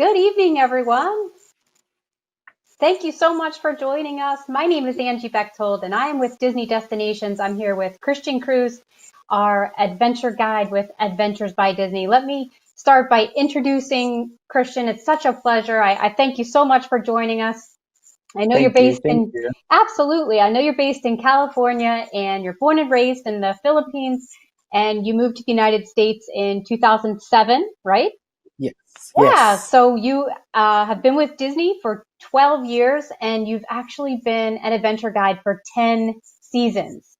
Good evening, everyone. Thank you so much for joining us. My name is Angie Bechtold, and I am with Disney Destinations. I'm here with Christian Cruz, our adventure guide with Adventures by Disney. Let me start by introducing Christian. It's such a pleasure. I thank you so much for joining us. I know you're Thank you. based Thank in, you. absolutely. I know you're based in California and you're born and raised in the Philippines and you moved to the United States in 2007, right? Yes. Yeah, Yes. so you have been with Disney for 12 years and you've actually been an adventure guide for 10 seasons.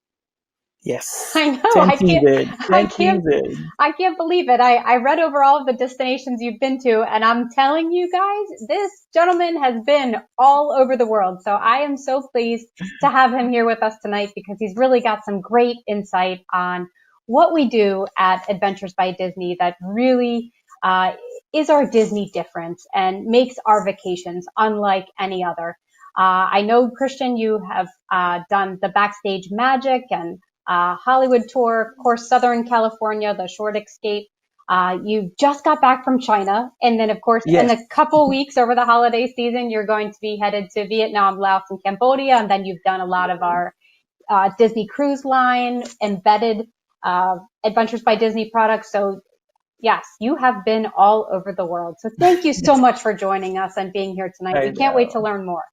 Yes. I know, 10 seasons. I 10 can't, seasons. I can't believe it. I read over all of the destinations you've been to and I'm telling you guys, this gentleman has been all over the world. So I am so pleased to have him here with us tonight because he's really got some great insight on what we do at Adventures by Disney that really uh, is our Disney difference and makes our vacations unlike any other. I know, Christian, you have done the Backstage Magic and Hollywood tour, of course, Southern California, the short escape. You just got back from China. And then, of course, in Yes. a couple weeks over the holiday season, you're going to be headed to Vietnam, Laos, and Cambodia. And then you've done a lot of our Disney Cruise Line embedded Adventures by Disney products. So, yes, you have been all over the world. So, thank you so much for joining us and being here tonight. I We can't wait to know. learn more.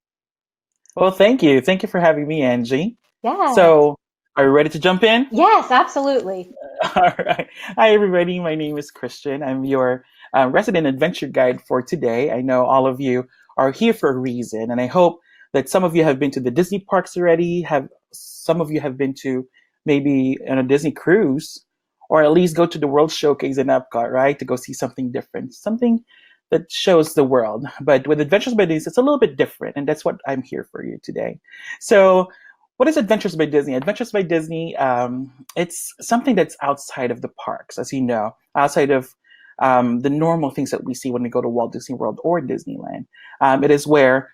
Well, thank you. Thank you for having me, Angie. Yes. So, are you ready to jump in? Yes, absolutely. All right. Hi, everybody. My name is Christian. I'm your resident adventure guide for today. I know all of you are here for a reason, and I hope that some of you have been to the Disney parks already. Have some of you have been to maybe on a Disney cruise, or at least go to the World Showcase in Epcot, right, to go see something different, something that shows the world. But with Adventures by Disney, it's a little bit different, and that's what I'm here for you today. So what is Adventures by Disney? Adventures by Disney, it's something that's outside of the parks, as you know, outside of the normal things that we see when we go to Walt Disney World or Disneyland. It is where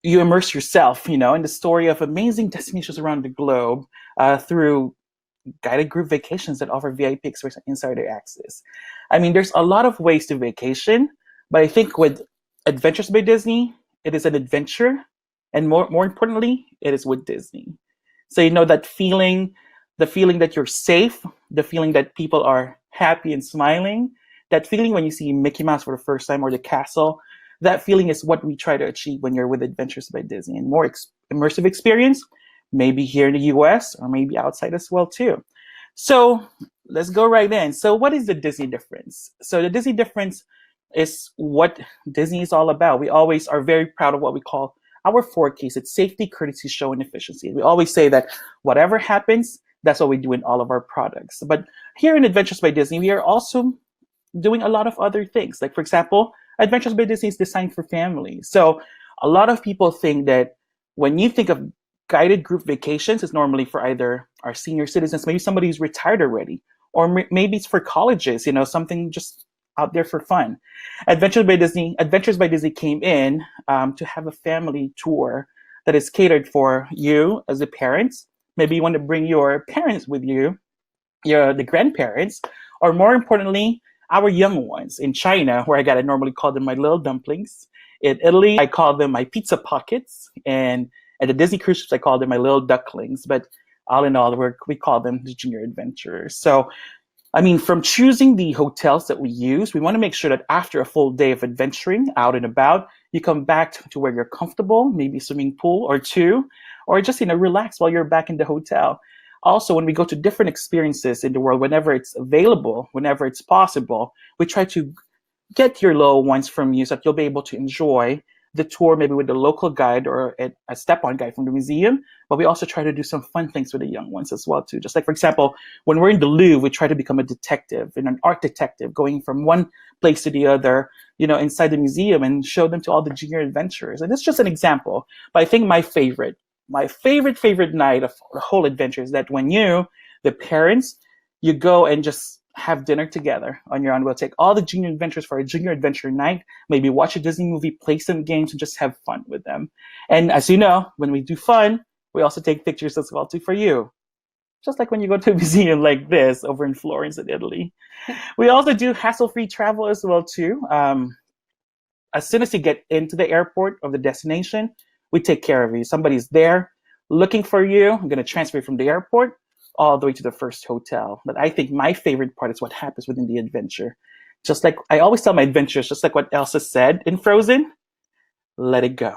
you immerse yourself, in the story of amazing destinations around the globe through guided group vacations that offer VIP experience and insider access. I mean, there's a lot of ways to vacation, but I think with Adventures by Disney, it is an adventure, and more importantly, it is with Disney. So that feeling, the feeling that you're safe, the feeling that people are happy and smiling, that feeling when you see Mickey Mouse for the first time or the castle, that feeling is what we try to achieve when you're with Adventures by Disney, and more immersive experience, maybe here in the US or maybe outside as well too. So let's go right in. So what is the Disney difference? So the Disney difference is what Disney is all about. We always are very proud of what we call our four Ks. It's safety, courtesy, show, and efficiency. We always say that whatever happens, that's what we do in all of our products. But here in Adventures by Disney, we are also doing a lot of other things. Like, for example, Adventures by Disney is designed for families. So a lot of people think that when you think of guided group vacations, it's normally for either our senior citizens, maybe somebody who's retired already, or maybe it's for colleges, something just out there for fun. Adventures by Disney came in to have a family tour that is catered for you as the parents. Maybe you want to bring your parents with you, the grandparents, or more importantly, our young ones. In China, where I gotta normally call them my little dumplings. In Italy, I call them my pizza pockets, and at the Disney cruise ships, I call them my little ducklings. But all in all, we call them the junior adventurers. So I mean, from choosing the hotels that we use, we want to make sure that after a full day of adventuring out and about, you come back to where you're comfortable, maybe a swimming pool or two, or just relax while you're back in the hotel. Also, when we go to different experiences in the world, whenever it's available, whenever it's possible, we try to get your little ones from you so that you'll be able to enjoy the tour maybe with the local guide or a step-on guide from the museum. But we also try to do some fun things with the young ones as well too. Just like, for example, when we're in the Louvre, we try to become a detective and an art detective, going from one place to the other, inside the museum, and show them to all the junior adventurers. And it's just an example. But I think my favorite night of the whole adventure is that when the parents, you go and just have dinner together on your own. We'll take all the junior adventures for a junior adventure night, maybe watch a Disney movie, play some games, and just have fun with them. And as you know, when we do fun, we also take pictures as well too for you. Just like when you go to a museum like this over in Florence in Italy. We also do hassle-free travel as well too. as soon as you get into the airport of the destination, we take care of you. Somebody's there looking for you. I'm going to transfer you from the airport all the way to the first hotel. But I think my favorite part is what happens within the adventure. Just like I always tell my adventures, just like what Elsa said in Frozen, let it go.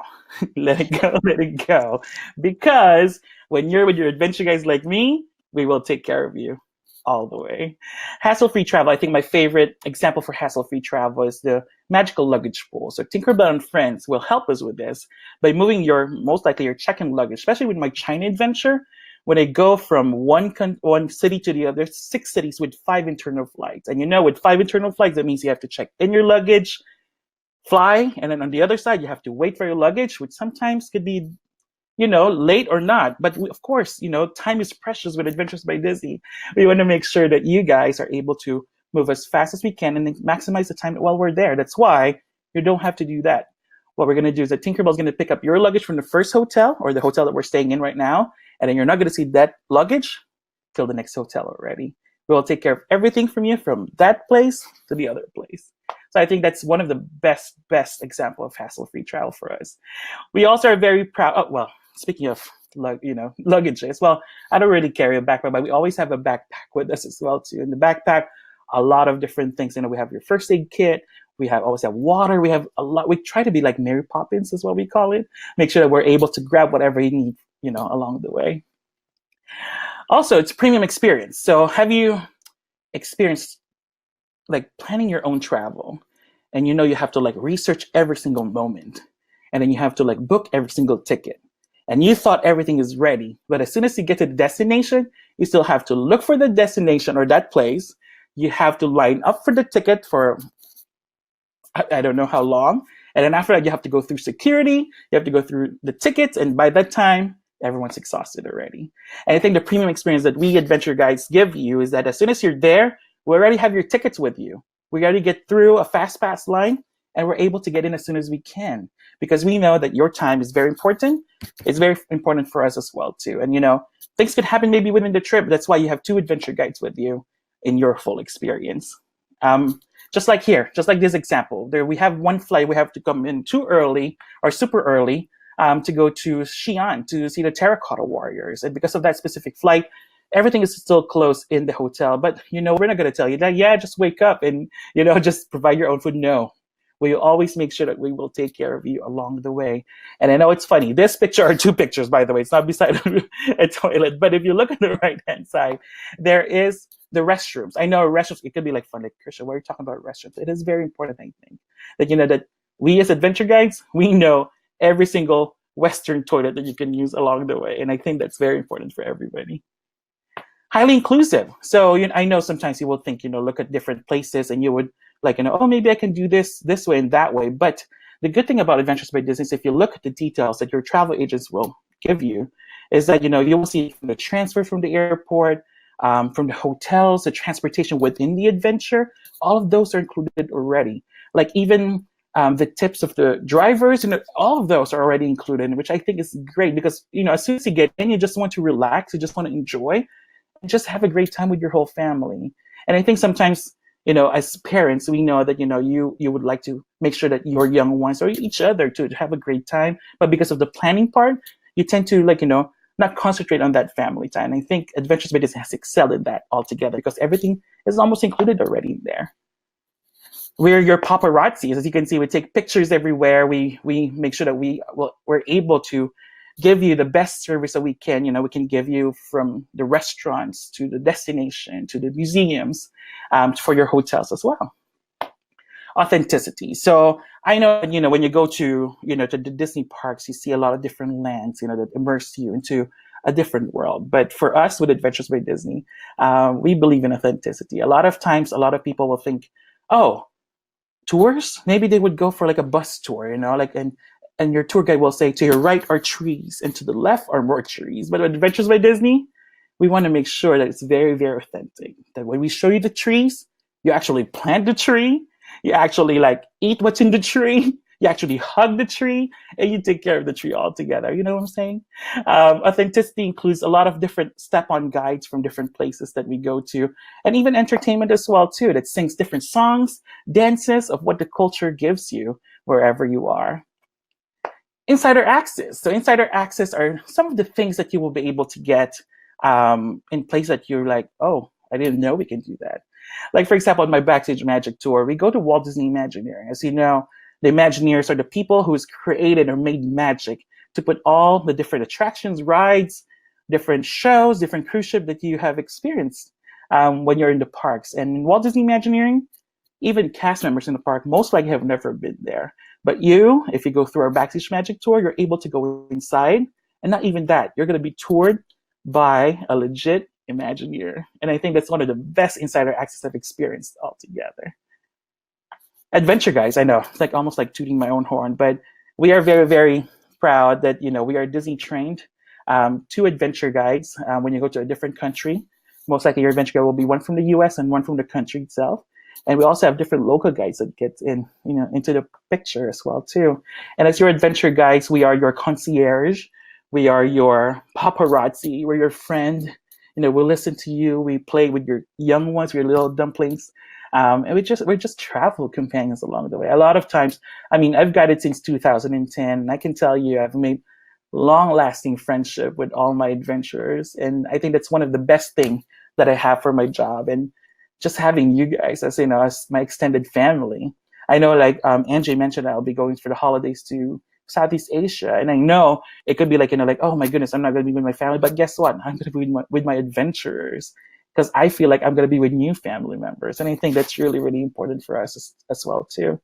Let it go, let it go. Because when you're with your adventure guys like me, we will take care of you all the way. Hassle-free travel. I think my favorite example for hassle-free travel is the magical luggage pool. So Tinkerbell and Friends will help us with this by moving most likely your check-in luggage, especially with my China adventure. When I go from one city to the other, 6 cities with 5 internal flights. And with 5 internal flights, that means you have to check in your luggage, fly, and then on the other side, you have to wait for your luggage, which sometimes could be late or not. But of course, time is precious with Adventures by Disney. We want to make sure that you guys are able to move as fast as we can and maximize the time while we're there. That's why you don't have to do that. What we're going to do is that Tinkerbell's going to pick up your luggage from the first hotel or the hotel that we're staying in right now. And then you're not going to see that luggage till the next hotel already. We will take care of everything from you from that place to the other place. So I think that's one of the best example of hassle-free travel for us. We also are very proud. Oh, well, speaking of luggages, well, I don't really carry a backpack, but we always have a backpack with us as well too. In the backpack, a lot of different things. We have your first aid kit. We always have water. We have a lot. We try to be like Mary Poppins, is what we call it. Make sure that we're able to grab whatever you need, along the way. Also, it's premium experience. So have you experienced like planning your own travel, and you have to like research every single moment, and then you have to like book every single ticket, and you thought everything is ready, but as soon as you get to the destination, you still have to look for the destination or that place. You have to line up for the ticket for I don't know how long, and then after that you have to go through security, you have to go through the tickets, and by that time everyone's exhausted already. And I think the premium experience that we adventure guides give you is that as soon as you're there, we already have your tickets with you. We already get through a fast pass line, and we're able to get in as soon as we can, because we know that your time is very important. It's very important for us as well too. And things could happen maybe within the trip. That's why you have 2 adventure guides with you in your full experience. Just like here, just like this example, there we have one flight we have to come in too early or super early to go to Xi'an to see the Terracotta Warriors. And because of that specific flight, everything is still closed in the hotel. But, we're not going to tell you that, just wake up and, just provide your own food. No. We always make sure that we will take care of you along the way. And I know it's funny. This picture are 2 pictures, by the way. It's not beside a toilet. But if you look on the right-hand side, there is the restrooms. I know restrooms, it could be like fun, like, Christian, why are you talking about restrooms? It is very important, I think, that, that we as adventure guides, we know every single Western toilet that you can use along the way. And I think that's very important for everybody. Highly inclusive. So I know sometimes you will think, look at different places and you would like, oh, maybe I can do this way and that way. But the good thing about Adventures by Disney is if you look at the details that your travel agents will give you, is that, you will see the transfer from the airport, from the hotels, the transportation within the adventure, all of those are included already. Like even the tips of the drivers, all of those are already included, which I think is great because, as soon as you get in, you just want to relax, you just want to enjoy, and just have a great time with your whole family. And I think sometimes, as parents, we know that, you would like to make sure that your young ones or each other to have a great time. But because of the planning part, you tend to not concentrate on that family time. And I think Adventures by Disney has excelled in that altogether because everything is almost included already in there. We're your paparazzi. As you can see, we take pictures everywhere. We make sure that we're able to give you the best service that we can. We can give you from the restaurants to the destination to the museums, for your hotels as well. Authenticity. So I know, when you go to, to the Disney parks, you see a lot of different lands, that immerse you into a different world. But for us with Adventures by Disney, we believe in authenticity. A lot of times, a lot of people will think, oh, tours, maybe they would go for like a bus tour, and your tour guide will say, to your right are trees and to the left are more trees. But with Adventures by Disney, we want to make sure that it's very, very authentic. That when we show you the trees, you actually plant the tree, you actually eat what's in the tree, you actually hug the tree, and you take care of the tree altogether. You know what I'm saying? Authenticity includes a lot of different step-on guides from different places that we go to, and even entertainment as well too, that sings different songs, dances of what the culture gives you wherever you are. Insider access. So insider access are some of the things that you will be able to get in place that you're like, oh, I didn't know we can do that. Like, for example, on my Backstage Magic tour, we go to Walt Disney Imagineering. As you know, the Imagineers are the people who's created or made magic to put all the different attractions, rides, different shows, different cruise ship that you have experienced when you're in the parks. And in Walt Disney Imagineering, even cast members in the park most likely have never been there. But you, if you go through our Backstage Magic tour, you're able to go inside. And not even that, you're going to be toured by a legit Imagineer. And I think that's one of the best insider access I've experienced altogether. Adventure guys, I know, it's like almost like tooting my own horn, but we are very, very proud that, we are Disney trained. 2 adventure guides when you go to a different country. Most likely your adventure guide will be one from the US and one from the country itself. And we also have different local guides that get in, into the picture as well too. And as your adventure guides, we are your concierge, we are your paparazzi, we're your friend. We'll listen to you. We play with your young ones, your little dumplings, and we're just travel companions along the way. A lot of times, I've guided since 2010, and I can tell you, I've made long-lasting friendship with all my adventurers, and I think that's one of the best things that I have for my job. And just having you guys as as my extended family. I know, like Angie mentioned, I'll be going for the holidays to Southeast Asia, and I know it could be like oh my goodness, I'm not going to be with my family, but guess what? I'm going to be with my adventurers because I feel like I'm going to be with new family members, and I think that's really, really important for us as well too.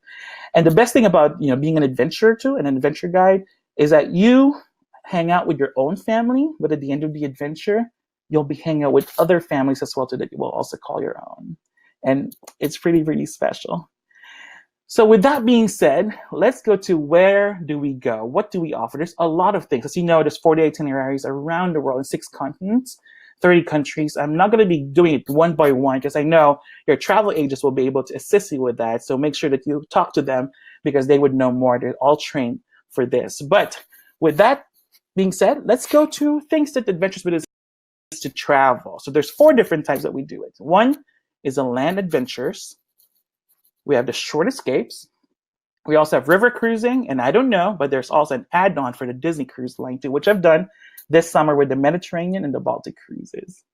And the best thing about being an adventurer too, and an adventure guide, is that you hang out with your own family, but at the end of the adventure, you'll be hanging out with other families as well too that you will also call your own. And it's pretty, really special. So with that being said, let's go to where do we go? What do we offer? There's a lot of things. As you know, there's 40 itineraries around the world in 6 continents, 30 countries. I'm not going to be doing it one by one because I know your travel agents will be able to assist you with that. So make sure that you talk to them because they would know more. They're all trained for this. But with that being said, let's go to things that Adventures with to travel. So there's 4 different types that we do it. One is the land adventures. We have the short escapes. We also have river cruising, and I don't know, but there's also an add-on for the Disney Cruise Line too, which I've done this summer with the Mediterranean and the Baltic cruises.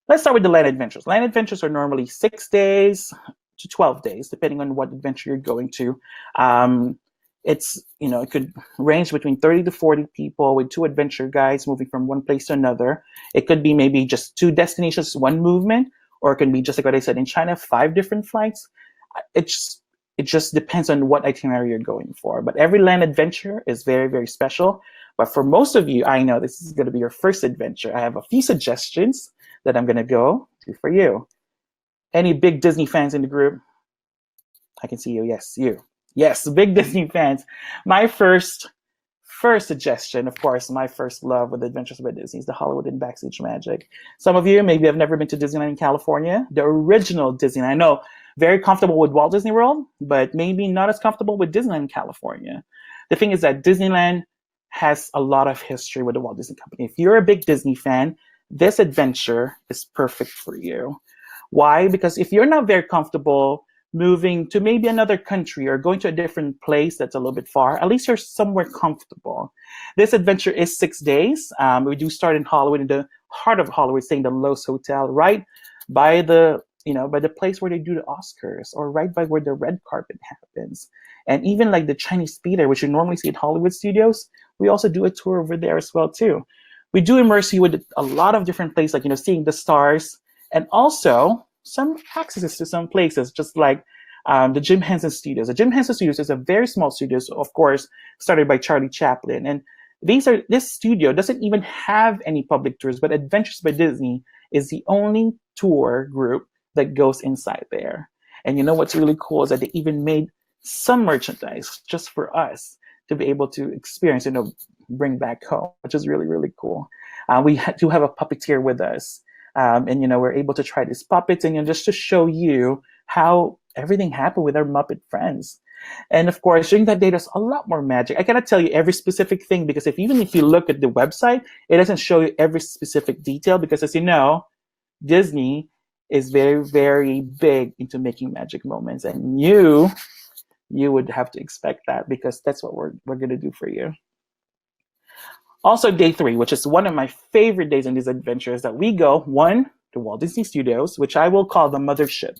Let's start with the land adventures. Land adventures are normally 6 days to 12 days, depending on what adventure you're going to. It's, it could range between 30 to 40 people with 2 adventure guides moving from one place to another. It could be maybe just 2 destinations, 1 movement, or it can be just like what I said in China, 5 different flights. It just depends on what itinerary you're going for. But every land adventure is very, very special. But for most of you, I know this is going to be your first adventure. I have a few suggestions that I'm going to go to for you. Any big Disney fans in the group? I can see you. Yes, you. Yes, big Disney fans. My first suggestion, of course, my first love with Adventures by Disney is the Hollywood and Backstage Magic. Some of you maybe have never been to Disneyland in California. The original Disneyland. I know, very comfortable with Walt Disney World, but maybe not as comfortable with Disneyland in California. The thing is that Disneyland has a lot of history with the Walt Disney Company. If you're a big Disney fan, this adventure is perfect for you. Why? Because if you're not very comfortable moving to maybe another country or going to a different place that's a little bit far, at least you're somewhere comfortable. This adventure is 6 days. We do start in Hollywood, in the heart of Hollywood, staying in the Loews Hotel, right by the by the place where they do the Oscars, or right by where the red carpet happens. And even like the Chinese theater, which you normally see at Hollywood Studios, we also do a tour over there as well too. We do immerse you with a lot of different places, like seeing the stars, and also some accesses to some places, just like the Jim Henson Studios. The Jim Henson Studios is a very small studio, of course, started by Charlie Chaplin. And this studio doesn't even have any public tours, but Adventures by Disney is the only tour group that goes inside there. And what's really cool is that they even made some merchandise just for us to be able to experience, bring back home, which is really, really cool. We do have a puppeteer with us. And we're able to try these puppets, and just to show you how everything happened with our Muppet friends. And of course, during that day, there's a lot more magic. I cannot tell you every specific thing because even if you look at the website, it doesn't show you every specific detail because, as you know, Disney is very, very big into making magic moments, and you you would have to expect that because that's what we're gonna do for you. Also, day three, which is one of my favorite days in these adventures, that we go one to Walt Disney Studios, which I will call the mothership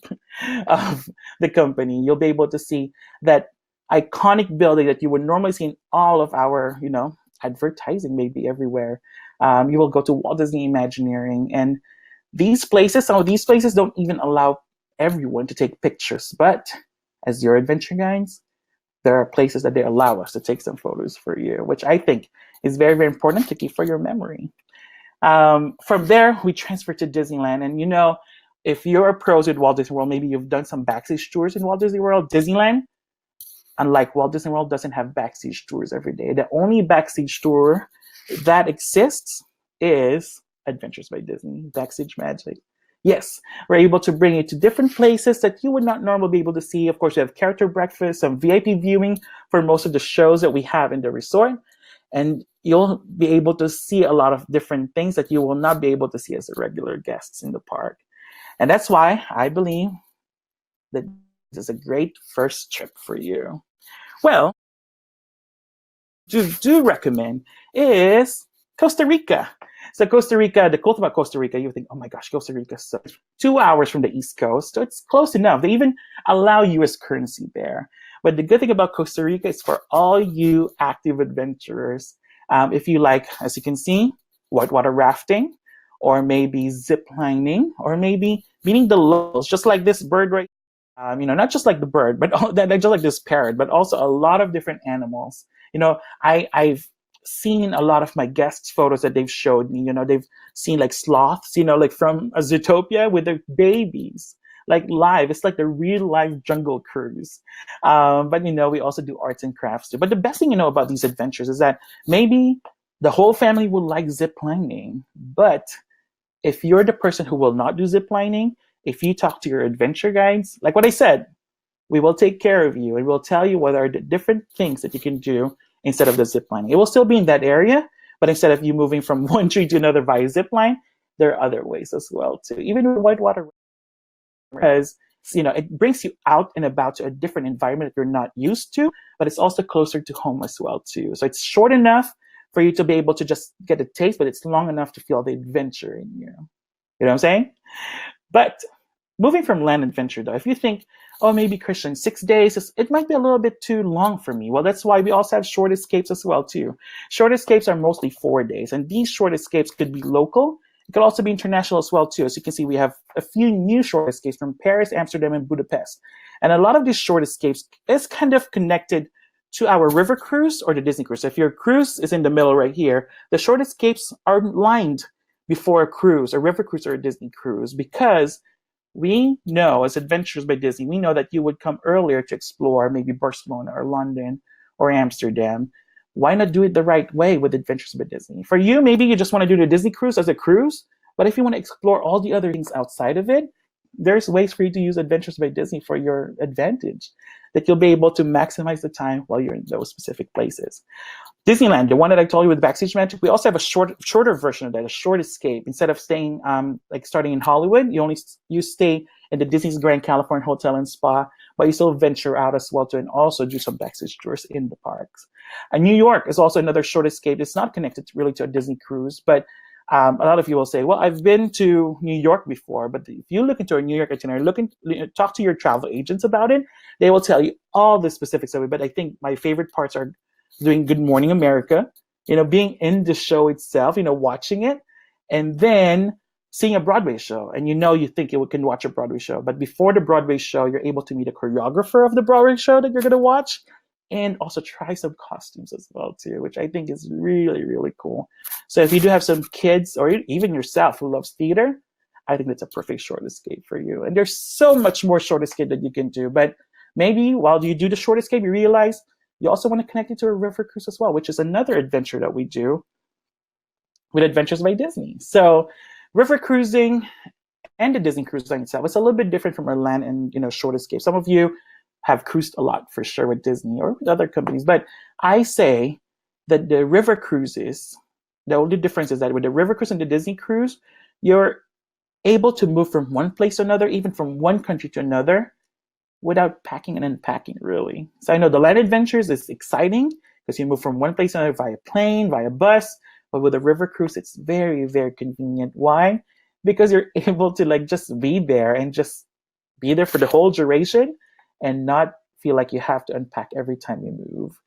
of the company. You'll be able to see that iconic building that you would normally see in all of our, advertising, maybe everywhere. You will go to Walt Disney Imagineering, and some of these places don't even allow everyone to take pictures. But as your adventure guides, there are places that they allow us to take some photos for you, which I think is very, very important to keep for your memory. From there, we transfer to Disneyland. And if you're pros with Walt Disney World, maybe you've done some backstage tours in Walt Disney World. Disneyland, unlike Walt Disney World, doesn't have backstage tours every day. The only backstage tour that exists is Adventures by Disney, Backstage Magic. Yes, we're able to bring you to different places that you would not normally be able to see. Of course, we have character breakfast, some VIP viewing for most of the shows that we have in the resort. And you'll be able to see a lot of different things that you will not be able to see as a regular guests in the park. And that's why I believe that this is a great first trip for you. Well, do recommend is Costa Rica. So Costa Rica, the cool thing about Costa Rica, you think, oh my gosh, Costa Rica is 2 hours from the East Coast. So it's close enough. They even allow US currency there. But the good thing about Costa Rica is for all you active adventurers, if you like, as you can see, whitewater rafting, or maybe zip lining, or maybe meeting the locals, just like this bird right. Not just like the bird, but just like this parrot, but also a lot of different animals. I've seen a lot of my guests' photos that they've showed me. They've seen like sloths, like from a Zootopia with their babies, like live. It's like the real life Jungle Cruise. But we also do arts and crafts too. But the best thing about these adventures is that maybe the whole family will like zip lining. But if you're the person who will not do zip lining, if you talk to your adventure guides, like what I said, we will take care of you and we'll tell you what are the different things that you can do instead of the zip lining. It will still be in that area, but instead of you moving from one tree to another via zip line, there are other ways as well too. Even with whitewater, because it brings you out and about to a different environment that you're not used to, but it's also closer to home as well too. So it's short enough for you to be able to just get a taste, but it's long enough to feel the adventure in you. You know what I'm saying? But moving from land adventure though, if you think, oh, maybe Christian, 6 days, it might be a little bit too long for me. Well, that's why we also have short escapes as well too. Short escapes are mostly 4 days, and these short escapes could be local. It could also be international as well too. As you can see, we have a few new short escapes from Paris, Amsterdam, and Budapest. And a lot of these short escapes is kind of connected to our river cruise or the Disney cruise. So if your cruise is in the middle right here, the short escapes are lined before a cruise, a river cruise or a Disney cruise, because we know as Adventures by Disney, we know that you would come earlier to explore maybe Barcelona or London or Amsterdam. Why not do it the right way with Adventures by Disney? For you, maybe you just want to do the Disney cruise as a cruise, but if you want to explore all the other things outside of it, there's ways for you to use Adventures by Disney for your advantage, that you'll be able to maximize the time while you're in those specific places. Disneyland, the one that I told you with Backstage Magic, we also have a shorter version of that, a short escape. Instead of staying, starting in Hollywood, you stay in the Disney's Grand California Hotel and Spa, but you still venture out as well to and also do some backstage tours in the parks. And New York is also another short escape. It's not connected really to a Disney cruise, but a lot of you will say, well, I've been to New York before, but if you look into a New York itinerary, talk to your travel agents about it, they will tell you all the specifics of it. But I think my favorite parts are doing Good Morning America, being in the show itself, watching it, and then seeing a Broadway show. And you think you can watch a Broadway show, but before the Broadway show, you're able to meet a choreographer of the Broadway show that you're going to watch, and also try some costumes as well too, which I think is really, really cool. So if you do have some kids or even yourself who loves theater, I think that's a perfect short escape for you. And there's so much more short escape that you can do. But maybe while you do the short escape, you realize you also want to connect it to a river cruise as well, which is another adventure that we do with Adventures by Disney. So river cruising and the Disney cruise line itself, it's a little bit different from our land and short escape. Some of you have cruised a lot for sure with Disney or with other companies, but I say that the river cruises, the only difference is that with the river cruise and the Disney cruise, you're able to move from one place to another, even from one country to another, without packing and unpacking, really. So I know the land adventures is exciting because you move from one place to another via plane, via bus, but with a river cruise, it's very, very convenient. Why? Because you're able to like just be there and just be there for the whole duration and not feel like you have to unpack every time you move.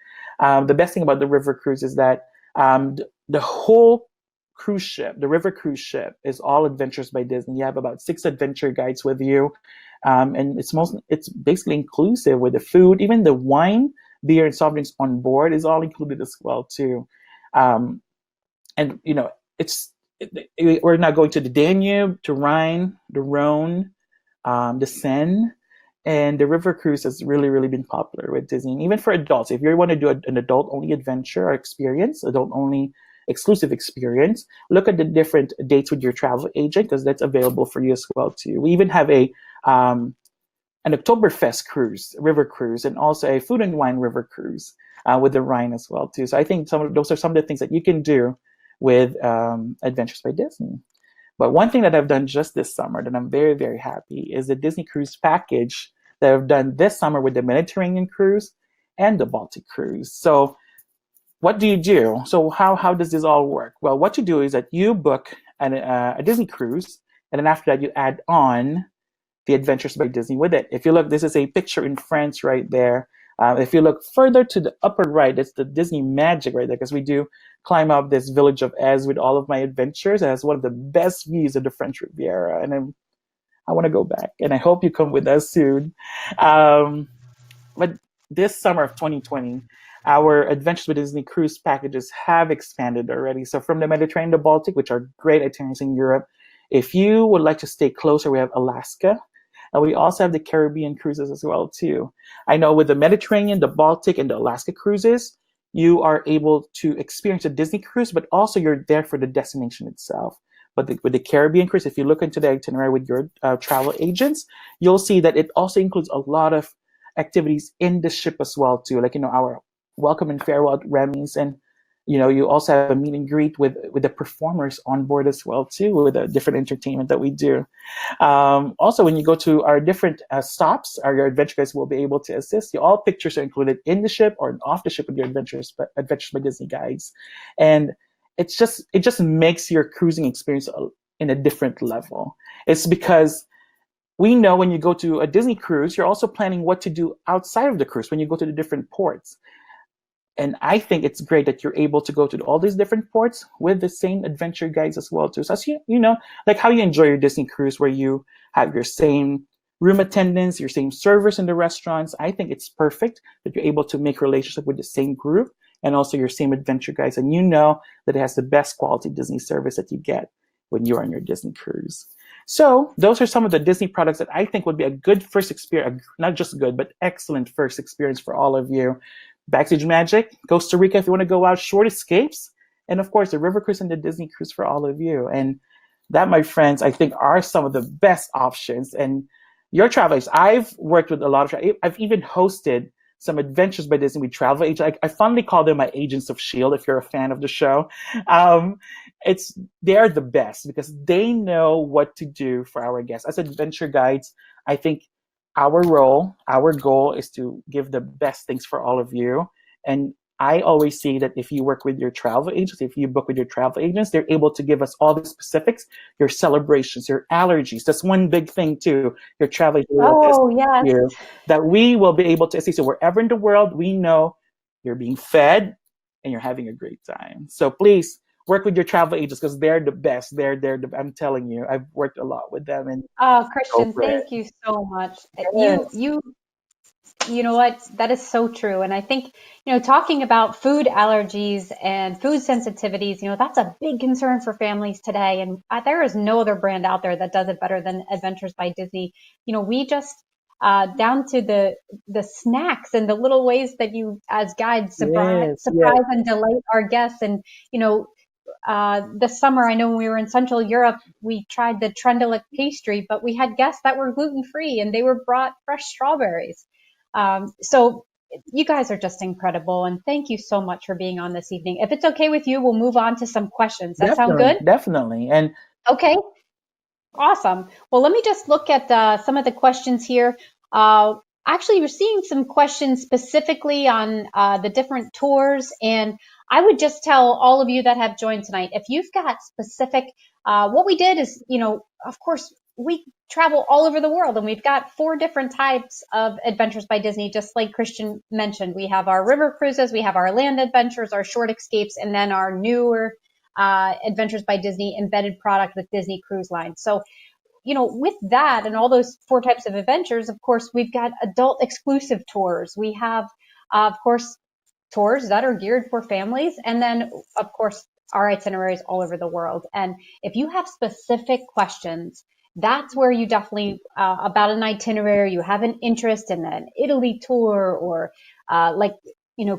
The best thing about the river cruise is that the whole cruise ship, the river cruise ship, is all Adventures by Disney. You have about 6 adventure guides with you, and it's basically inclusive with the food, even the wine, beer, and soft drinks on board is all included as well too. Um, and it's we're now going to the Danube, to Rhine, the Rhone, the Seine, and the river cruise has really, really been popular with Disney. And even for adults, if you want to do an adult-only adventure or experience, adult-only exclusive experience, look at the different dates with your travel agent because that's available for you as well too. We even have um, an Oktoberfest cruise, river cruise, and also a food and wine river cruise with the Rhine as well too. So I think those are some of the things that you can do with Adventures by Disney. But one thing that I've done just this summer that I'm very, very happy is the Disney Cruise package that I've done this summer with the Mediterranean cruise and the Baltic cruise. So what do you do? So how does this all work? Well, what you do is that you book a Disney cruise, and then after that you add on the Adventures by Disney with it. If you look, this is a picture in France right there. If you look further to the upper right, it's the Disney Magic right there, because we do climb up this village of Ez with all of my adventures. It has one of the best views of the French Riviera, and I want to go back, and I hope you come with us soon. But this summer of 2020, our Adventures with Disney cruise packages have expanded already. So from the Mediterranean to Baltic, which are great itineraries in Europe, if you would like to stay closer, we have Alaska. And we also have the Caribbean cruises as well too. I know with the Mediterranean, the Baltic, and the Alaska cruises, you are able to experience a Disney cruise, but also you're there for the destination itself. But with the Caribbean cruise, if you look into the itinerary with your travel agents, you'll see that it also includes a lot of activities in the ship as well too, like our welcome and farewell at Remy's, and you also have a meet and greet with the performers on board as well too, with the different entertainment that we do. Also, when you go to our different stops, your adventure guides will be able to assist you. All pictures are included in the ship or off the ship with your Adventures by Disney guides, and it just makes your cruising experience in a different level. It's because we know when you go to a Disney cruise, you're also planning what to do outside of the cruise when you go to the different ports. And I think it's great that you're able to go to all these different ports with the same adventure guides as well too. So as like how you enjoy your Disney cruise, where you have your same room attendants, your same servers in the restaurants. I think it's perfect that you're able to make a relationship with the same group and also your same adventure guides, and that it has the best quality Disney service that you get when you're on your Disney cruise. So those are some of the Disney products that I think would be a good first experience, not just good, but excellent first experience for all of you. Backstage Magic, Costa Rica if you want to go out, short escapes, and of course the River Cruise and the Disney Cruise for all of you. And that, my friends, I think are some of the best options. And your travelers, I've worked with a lot of, I've even hosted some Adventures by Disney with travel agents. I fondly call them my agents of S.H.I.E.L.D. if you're a fan of the show. They're the best because they know what to do for our guests. As adventure guides, I think our goal is to give the best things for all of you. And I always see that if you work with your travel agents, if you book with your travel agents, they're able to give us all the specifics, your celebrations, your allergies. That's one big thing too. Your travel agent Oh, yes. that we will be able to assist you wherever in the world. We know you're being fed and you're having a great time. So please work with your travel agents because they're the best. I'm telling you, I've worked a lot with them. And oh, Christian, thank you so much. Yes. You know what? That is so true. And I think, talking about food allergies and food sensitivities, that's a big concern for families today. And there is no other brand out there that does it better than Adventures by Disney. We just, down to the snacks and the little ways that you, as guides, surprise and delight our guests. And, this summer, I know when we were in Central Europe, we tried the Trendeluk pastry, but we had guests that were gluten-free and they were brought fresh strawberries. So you guys are just incredible. And thank you so much for being on this evening. If it's okay with you, we'll move on to some questions. That sound good? Definitely. And okay. Awesome. Well, let me just look at some of the questions here. actually receiving some questions specifically on the different tours. And I would just tell all of you that have joined tonight, if you've got specific, what we did is, of course, we travel all over the world and we've got 4 different types of Adventures by Disney, just like Christian mentioned. We have our river cruises, we have our land adventures, our short escapes, and then our newer Adventures by Disney embedded product with Disney Cruise Line. So with that and all those 4 types of adventures, of course, we've got adult exclusive tours. We have, of course, tours that are geared for families. And then, of course, our itineraries all over the world. And if you have specific questions, that's where you definitely, about an itinerary, you have an interest in an Italy tour or like,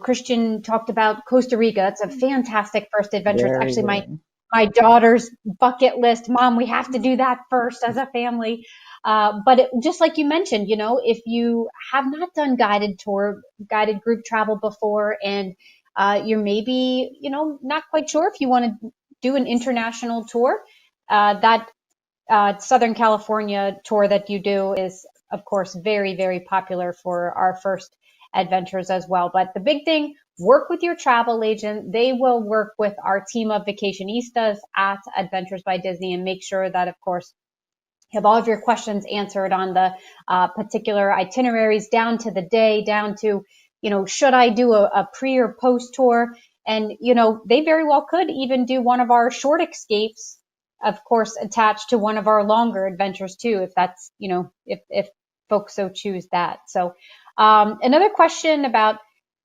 Christian talked about Costa Rica. It's a fantastic first adventure. It's Very, actually my very. my daughter's bucket list. Mom, we have to do that first as a family. But just like you mentioned, if you have not done guided group travel before, and you're maybe, not quite sure if you want to do an international tour, that Southern California tour that you do is, of course, very, very popular for our first adventures as well. But the big thing, work with your travel agent. They will work with our team of vacationistas at Adventures by Disney and make sure that, of course, you have all of your questions answered on the particular itineraries down to the day, down to, should I do a pre or post tour? And, they very well could even do one of our short escapes, of course, attached to one of our longer adventures too, if that's, if folks so choose that. So, another question about,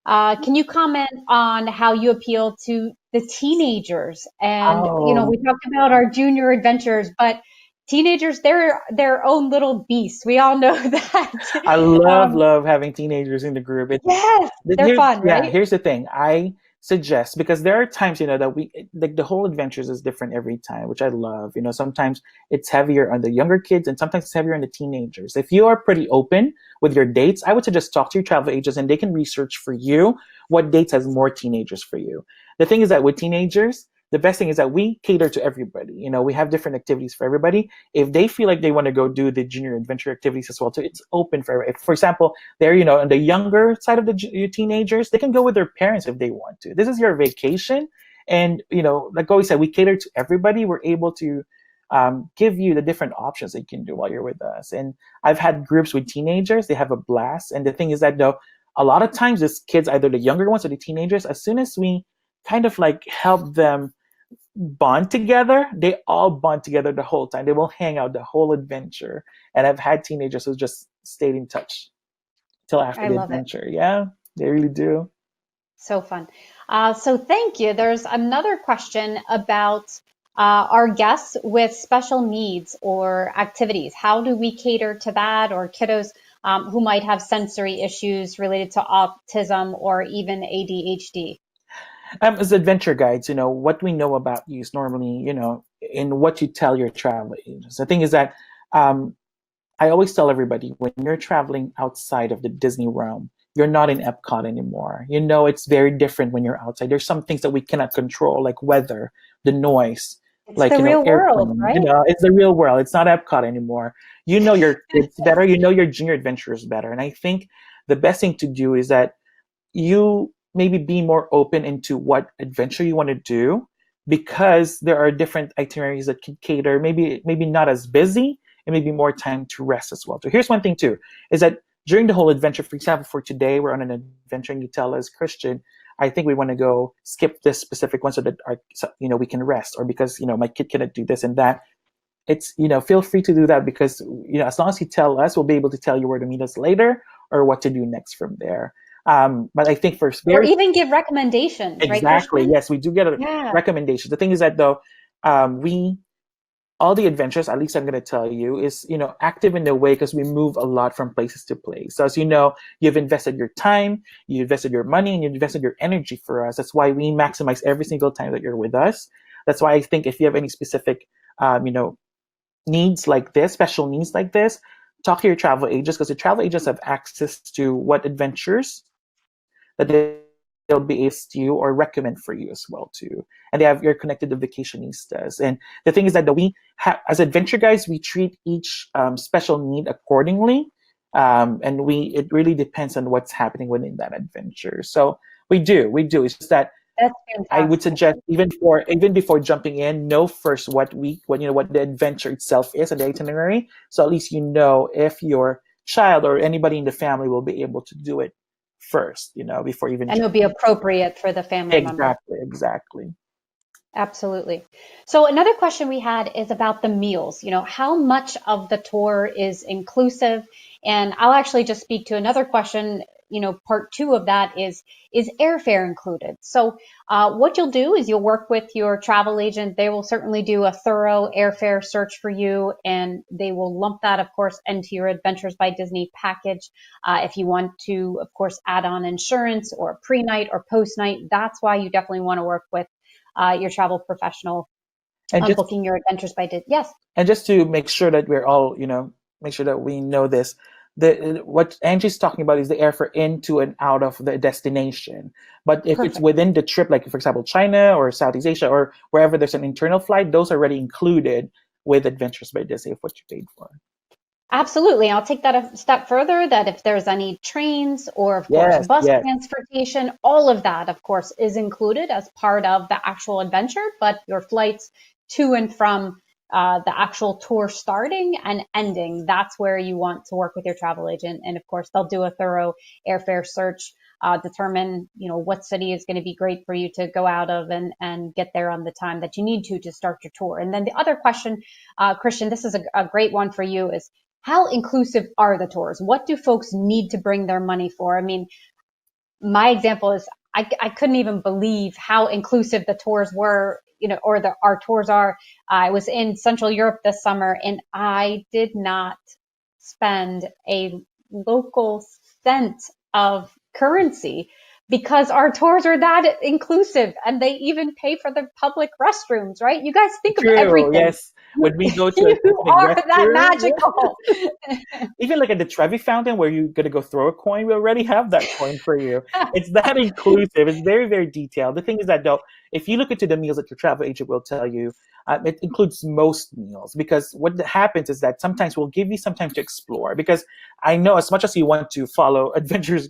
can you comment on how you appeal to the teenagers? And, Oh, we talked about our junior adventures, but teenagers, they're their own little beasts. We all know that. I love, um, love having teenagers in the group. yes, they're Here's, fun, yeah, right? here's the thing. I suggest, because there are times, that we, like, the whole adventures is different every time, which I love. Sometimes it's heavier on the younger kids and sometimes it's heavier on the teenagers. If you are pretty open with your dates, I would suggest talk to your travel agents and they can research for you what dates has more teenagers for you. The thing is that with teenagers, the best thing is that we cater to everybody. We have different activities for everybody. If they feel like they want to go do the junior adventure activities as well, too, it's open for everybody. If, for example, they're, on the younger side of the teenagers, they can go with their parents if they want to. This is your vacation. And, like always said, we cater to everybody. We're able to give you the different options that you can do while you're with us. And I've had groups with teenagers. They have a blast. And the thing is that, though, a lot of times it's kids, either the younger ones or the teenagers, as soon as we kind of like help them bond together, they all bond together the whole time. They will hang out the whole adventure. And I've had teenagers who just stayed in touch till after I the love it. adventure. Yeah, they really do. So fun. So thank you. There's another question about our guests with special needs or activities. How do we cater to that, or kiddos who might have sensory issues related to autism or even ADHD? As adventure guides, what we know about you is normally, in what you tell your travel agents. The thing is that um, I always tell everybody, when you're traveling outside of the Disney realm, you're not in Epcot anymore. It's very different when you're outside. There's some things that we cannot control, like weather, the noise, It's like, the real world, airplane. right? It's the real world. It's not Epcot anymore. Your kids better. Your junior adventurers better. And I think the best thing to do is that you maybe be more open into what adventure you want to do, because there are different itineraries that can cater, maybe not as busy, and maybe more time to rest as well. So here's one thing too, is that during the whole adventure, for example, for today we're on an adventure and you tell us, Christian, I think we want to go skip this specific one so that we can rest, or because my kid cannot do this and that. It's, feel free to do that, because as long as you tell us, we'll be able to tell you where to meet us later or what to do next from there. But I think for Or very even give recommendations, right, exactly, Christian? yes, we do get a Yeah. recommendation. The thing is that, though, we all the adventures, at least I'm going to tell you, is active in a way because we move a lot from places to place. So as you know, you've invested your time, you invested your money, and you invested your energy for us. That's why we maximize every single time that you're with us. That's why I think if you have any specific, needs like this, special needs like this, talk to your travel agents, because the travel agents have access to what adventures that they'll be able to you or recommend for you as well too. And you're connected to vacationistas. And the thing is that we have, as adventure guys, we treat each special need accordingly. And it really depends on what's happening within that adventure. So we do. It's just that That's I would fantastic. suggest even before jumping in, know first what the adventure itself is and the itinerary. So at least you know if your child or anybody in the family will be able to do it first, before even And it'll be appropriate for the family member. exactly. Absolutely. So another question we had is about the meals. How much of the tour is inclusive? And I'll actually just speak to another question. Part two of that is airfare included? So what you'll do is you'll work with your travel agent. They will certainly do a thorough airfare search for you, and they will lump that, of course, into your Adventures by Disney package. If you want to, of course, add on insurance or pre-night or post-night, that's why you definitely want to work with your travel professional And on just booking your Adventures by Disney. Yes, and just to make sure that we're all, make sure that we know this. What Angie's talking about is the airfare into and out of the destination. But if it's perfect. within the trip, like for example, China or Southeast Asia or wherever there's an internal flight, those are already included with Adventures by Disney of what you paid for. Absolutely. I'll take that a step further that if there's any trains or, of course, Yes, bus yes. transportation, all of that, of course, is included as part of the actual adventure. But your flights to and from the actual tour starting and ending, that's where you want to work with your travel agent. And of course, they'll do a thorough airfare search, determine, what city is going to be great for you to go out of and get there on the time that you need to start your tour. And then the other question, Christian, this is a great one for you, is how inclusive are the tours? What do folks need to bring their money for? I mean, my example is I couldn't even believe how inclusive the tours were, or our tours are. I was in Central Europe this summer and I did not spend a local cent of currency because our tours are that inclusive and they even pay for the public restrooms, right? You guys think of True. everything. Yes. When we go to a You specific are that restroom, magical. even like at the Trevi Fountain where you're gonna go throw a coin, we already have that coin for you. It's that inclusive. It's very, very detailed. The thing is that though, if you look into the meals that your travel agent will tell you, it includes most meals because what happens is that sometimes we'll give you some time to explore. Because I know as much as you want to follow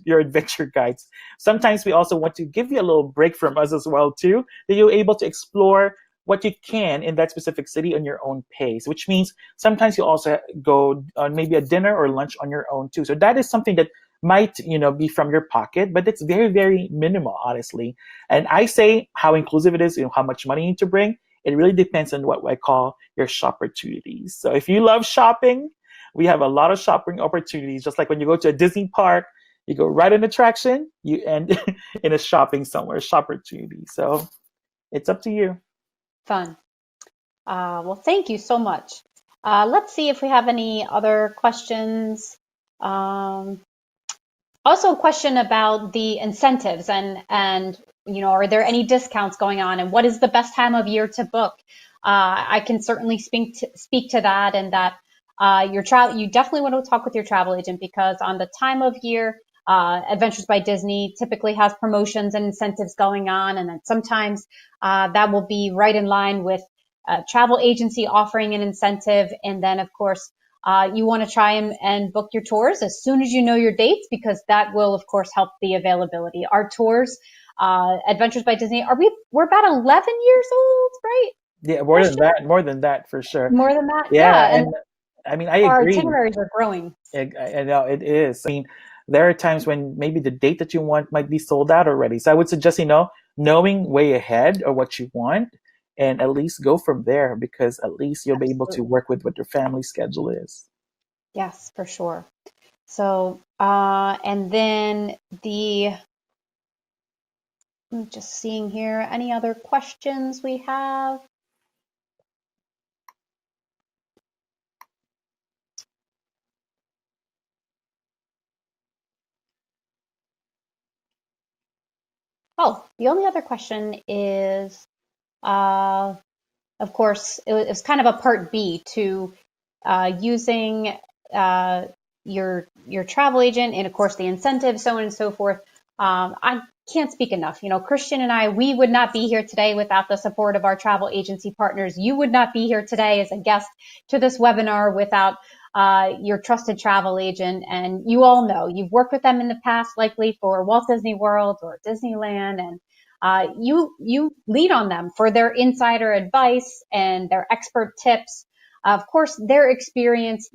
your adventure guides, sometimes we also want to give you a little break from us as well too, that you're able to explore what you can in that specific city on your own pace, which means sometimes you also go on maybe a dinner or lunch on your own too. So that is something that might, be from your pocket, but it's very, very minimal, honestly. And I say how inclusive it is, how much money you need to bring. It really depends on what I call your shop opportunities. So if you love shopping, we have a lot of shopping opportunities. Just like when you go to a Disney park, you go right in attraction, you end in a shopping somewhere, shop opportunity. So it's up to you. Fun. Well, thank you so much. Let's see if we have any other questions. Um, Also, a question about the incentives and are there any discounts going on, and what is the best time of year to book? I can certainly speak to that, and that you definitely want to talk with your travel agent because on the time of year, Adventures by Disney typically has promotions and incentives going on, and then sometimes that will be right in line with a travel agency offering an incentive, and then of course you want to try and book your tours as soon as you know your dates because that will, of course, help the availability. Our tours, Adventures by Disney, we're about 11 years old, right, Yeah, Christian? more than that for sure. More than that? Yeah, Yeah. And and I mean, I our agree. itineraries are growing. I know it is. I mean, there are times when maybe the date that you want might be sold out already. So I would suggest, knowing way ahead of what you want and at least go from there because at least you'll be able to Absolutely. work with what your family schedule is. Yes, for sure. So, and then I'm just seeing here, any other questions we have? Oh, the only other question is, uh, of course, it was kind of a part B to using uh, your travel agent and, of course, the incentives, so on and so forth. I can't speak enough. Christian and I, we would not be here today without the support of our travel agency partners. You would not be here today as a guest to this webinar without your trusted travel agent. And you all know you've worked with them in the past, likely for Walt Disney World or Disneyland, and you lead on them for their insider advice and their expert tips. Of course, their experience,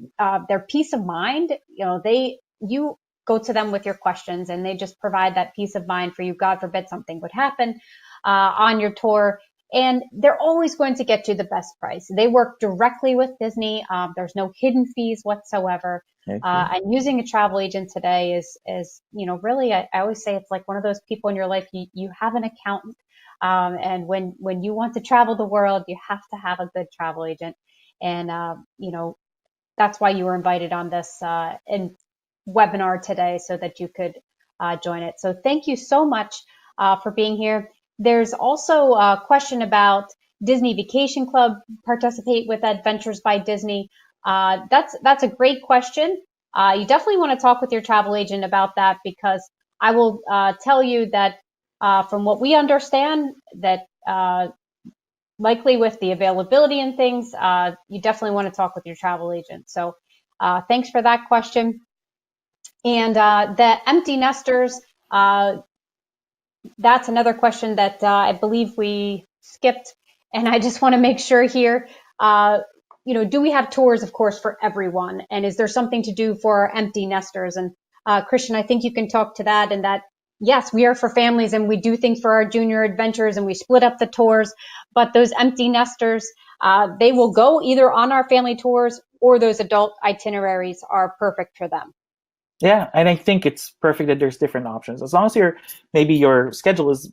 their peace of mind. You go to them with your questions, and they just provide that peace of mind for you. God forbid something would happen on your tour. And they're always going to get you the best price. They work directly with Disney. There's no hidden fees whatsoever. Okay. And using a travel agent today is really, I always say it's like one of those people in your life. You have an accountant. And when you want to travel the world, you have to have a good travel agent. And, that's why you were invited on this webinar today, so that you could join it. So thank you so much for being here. There's also a question about Disney Vacation Club participate with Adventures by Disney. That's a great question. You definitely want to talk with your travel agent about that, because I will tell you that from what we understand, that likely with the availability and things, you definitely want to talk with your travel agent. So thanks for that question. And the empty nesters, that's another question that I believe we skipped. And I just want to make sure here, do we have tours, of course, for everyone? And is there something to do for our empty nesters? And Christian, I think you can talk to that, and that, yes, we are for families, and we do things for our junior adventures, and we split up the tours. But those empty nesters, they will go either on our family tours, or those adult itineraries are perfect for them. Yeah, and I think it's perfect that there's different options. As long as maybe your schedule is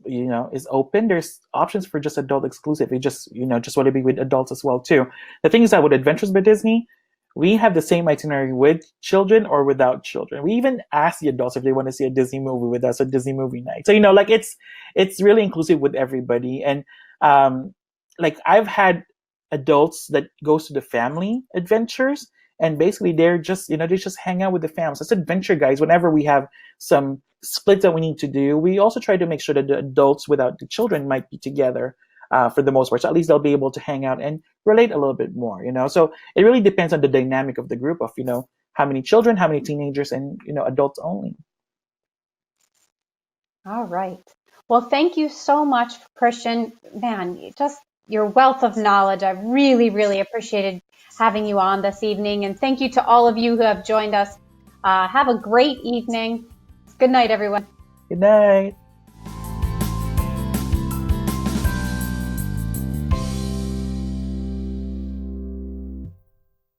open, there's options for just adult exclusive. You just want to be with adults as well too. The thing is that with Adventures by Disney, we have the same itinerary with children or without children. We even ask the adults if they want to see a Disney movie with us, a Disney movie night. So like it's really inclusive with everybody. And like I've had adults that goes to the family adventures, and basically they just hang out with the fam. So it's adventure guys. Whenever we have some splits that we need to do, we also try to make sure that the adults without the children might be together for the most part. So at least they'll be able to hang out and relate a little bit more, So it really depends on the dynamic of the group of, how many children, how many teenagers, and, adults only. All right. Well, thank you so much, Christian. Man, just your wealth of knowledge. I really, really appreciated having you on this evening. And thank you to all of you who have joined us. Have a great evening. Good night, everyone. Good night.